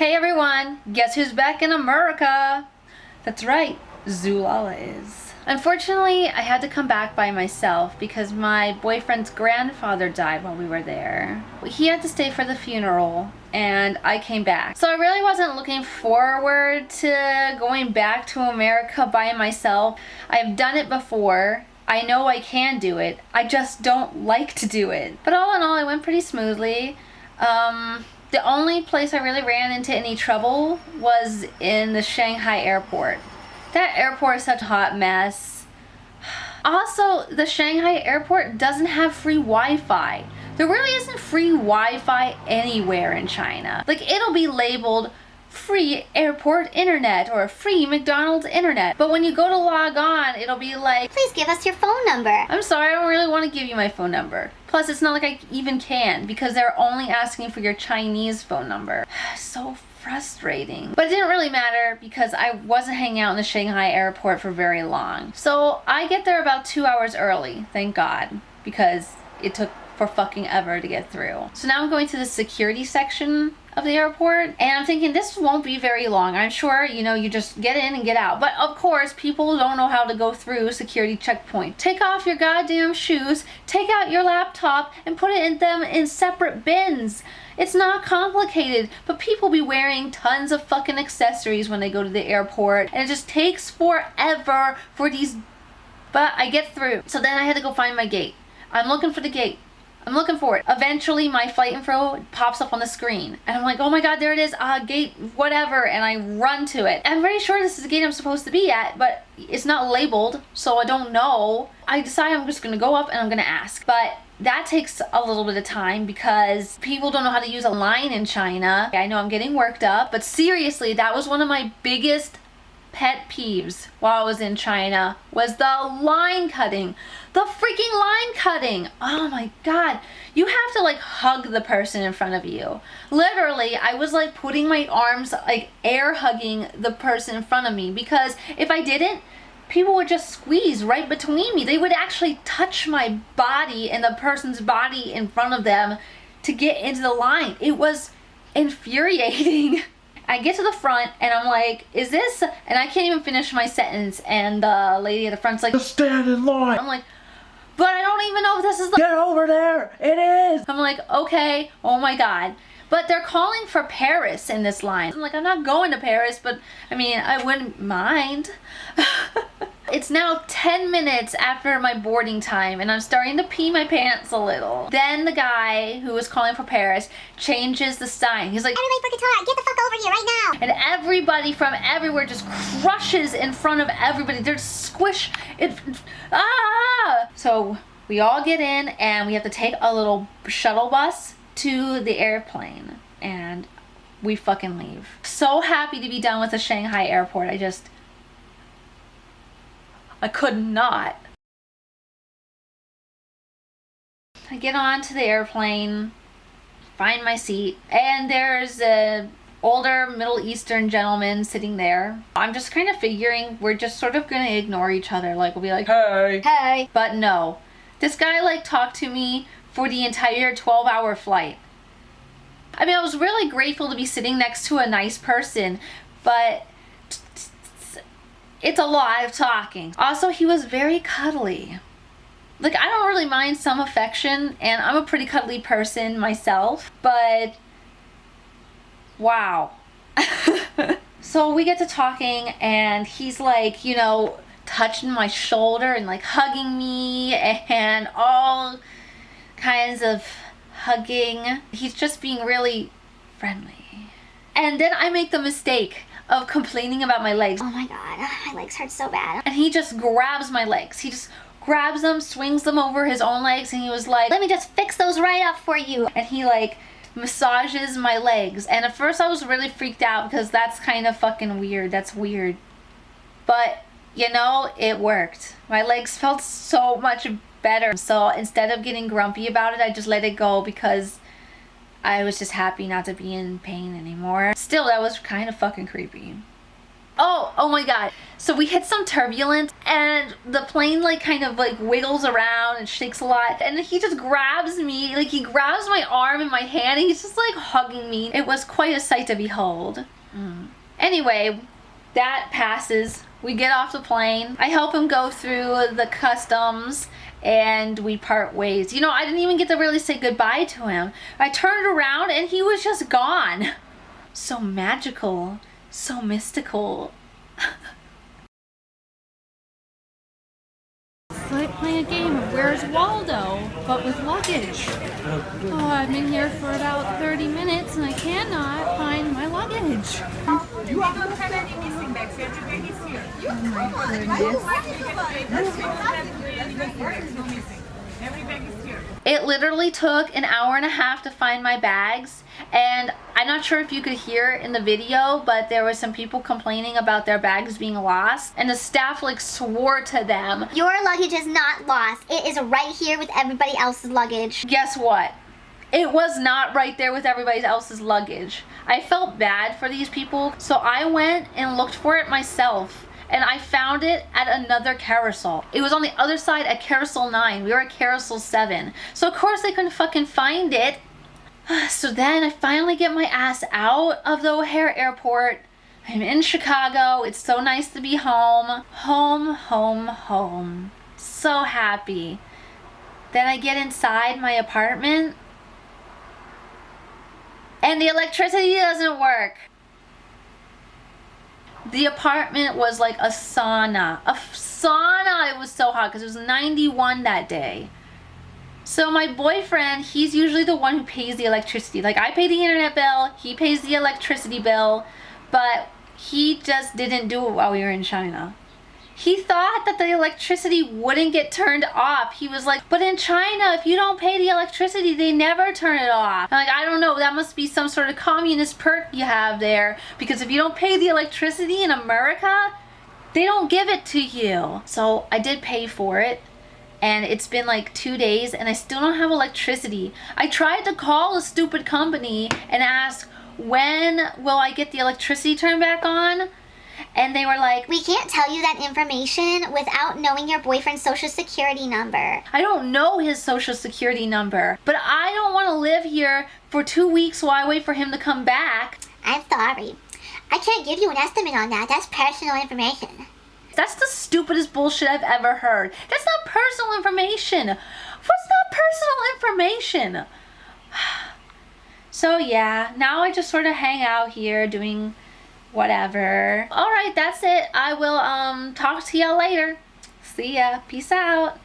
Hey everyone, guess who's back in America? That's right, Zulala is. Unfortunately, I had to come back by myself because my boyfriend's grandfather died while we were there. He had to stay for the funeral and I came back. So I really wasn't looking forward to going back to America by myself. I've done it before. I know I can do it. I just don't like to do it. But all in all, it went pretty smoothly. The only place I really ran into any trouble was in the Shanghai airport. That airport is such a hot mess. Also, the Shanghai airport doesn't have free Wi-Fi. There really isn't free Wi-Fi anywhere in China. Like, it'll be labeled free airport internet or free McDonald's internet. But when you go to log on, it'll be like, please give us your phone number. I'm sorry, I don't really want to give you my phone number. Plus, it's not like I even can because they're only asking for your Chinese phone number. So frustrating. But it didn't really matter because I wasn't hanging out in the Shanghai airport for very long. So I get there about 2 hours early, thank God, because it took for fucking ever to get through. So now I'm going to the security section of the airport and I'm thinking this won't be very long. I'm sure, you just get in and get out. But of course, people don't know how to go through security checkpoint. Take off your goddamn shoes, take out your laptop and put them in separate bins. It's not complicated, but people be wearing tons of fucking accessories when they go to the airport and it just takes forever for these. But I get through. So then I had to go find my gate. I'm looking for the gate. I'm looking for it. Eventually, my flight info pops up on the screen. And I'm like, oh my god, there it is, gate whatever, and I run to it. I'm pretty sure this is the gate I'm supposed to be at, but it's not labeled, so I don't know. I decide I'm just gonna go up and I'm gonna ask. But that takes a little bit of time because people don't know how to use a line in China. I know I'm getting worked up, but seriously, that was one of my biggest pet peeves while I was in China was the line cutting. The freaking line cutting. Oh my god. You have to like hug the person in front of you. Literally, I was like putting my arms, like air hugging the person in front of me because if I didn't, people would just squeeze right between me. They would actually touch my body and the person's body in front of them to get into the line. It was infuriating. I get to the front and I'm like, is this? And I can't even finish my sentence and the lady at the front's like, just stand in line. I'm like, but I don't even know if this is the— Get over there, it is. I'm like, okay, oh my god. But they're calling for Paris in this line. I'm like, I'm not going to Paris, but I mean, I wouldn't mind. It's now 10 minutes after my boarding time and I'm starting to pee my pants a little. Then the guy who was calling for Paris changes the sign. He's like, everybody for Qatar, get the fuck over here right now. And everybody from everywhere just crushes in front of everybody. They're squish. So we all get in and we have to take a little shuttle bus to the airplane and we fucking leave. So happy to be done with the Shanghai airport. I could not. I get onto the airplane, find my seat, and there's a older Middle Eastern gentleman sitting there. I'm just kind of figuring we're just sort of gonna ignore each other. Like, we'll be like, hey, hey. But no. This guy like talked to me for the entire 12-hour flight. I mean, I was really grateful to be sitting next to a nice person, but it's a lot of talking. Also, he was very cuddly. Like, I don't really mind some affection, and I'm a pretty cuddly person myself, but wow. So we get to talking, and he's like, touching my shoulder and like hugging me and all kinds of hugging. He's just being really friendly. And then I make the mistake of complaining about my legs. Oh my god, my legs hurt so bad. And he just grabs my legs. He just grabs them, swings them over his own legs, and he was like, let me just fix those right up for you. And he like massages my legs. And at first I was really freaked out because that's kind of fucking weird. That's weird. But, it worked. My legs felt so much better. So instead of getting grumpy about it, I just let it go because I was just happy not to be in pain anymore. Still, that was kind of fucking creepy. Oh my god. So we hit some turbulence and the plane like kind of like wiggles around and shakes a lot, and he just grabs me, like he grabs my arm and my hand and he's just like hugging me. It was quite a sight to behold. Anyway, that passes. We get off the plane. I help him go through the customs and we part ways. You know, I didn't even get to really say goodbye to him. I turned around and he was just gone. So magical, so mystical. It's like playing a game of Where's Waldo, but with luggage. Oh, I've been here for about 30 minutes and I cannot find my luggage. You are not have any missing bags. Everything is here. Oh my goodness. Every bag is here. It literally took an hour and a half to find my bags, and I'm not sure if you could hear in the video, but there were some people complaining about their bags being lost, and the staff like swore to them. Your luggage is not lost. It is right here with everybody else's luggage. Guess what? It was not right there with everybody else's luggage. I felt bad for these people, so I went and looked for it myself. And I found it at another carousel. It was on the other side at carousel 9. We were at carousel 7. So of course they couldn't fucking find it. So then I finally get my ass out of the O'Hare airport. I'm in Chicago. It's so nice to be home. Home, home, home. So happy. Then I get inside my apartment and the electricity doesn't work. The apartment was like a sauna. A sauna! It was so hot because it was 91 that day. So my boyfriend, he's usually the one who pays the electricity. Like, I pay the internet bill, he pays the electricity bill, but he just didn't do it while we were in China. He thought that the electricity wouldn't get turned off. He was like, but in China, if you don't pay the electricity, they never turn it off. I'm like, I don't know, that must be some sort of communist perk you have there, because if you don't pay the electricity in America, they don't give it to you. So I did pay for it, and it's been like 2 days, and I still don't have electricity. I tried to call a stupid company and ask, when will I get the electricity turned back on? And they were like, We can't tell you that information without knowing your boyfriend's social security number. I don't know his social security number, but I don't want to live here for 2 weeks while I wait for him to come back. I'm sorry. I can't give you an estimate on that. That's personal information. That's the stupidest bullshit I've ever heard. That's not personal information. What's not personal information? So yeah, now I just sort of hang out here doing whatever. Alright, that's it. I will talk to y'all later. See ya. Peace out.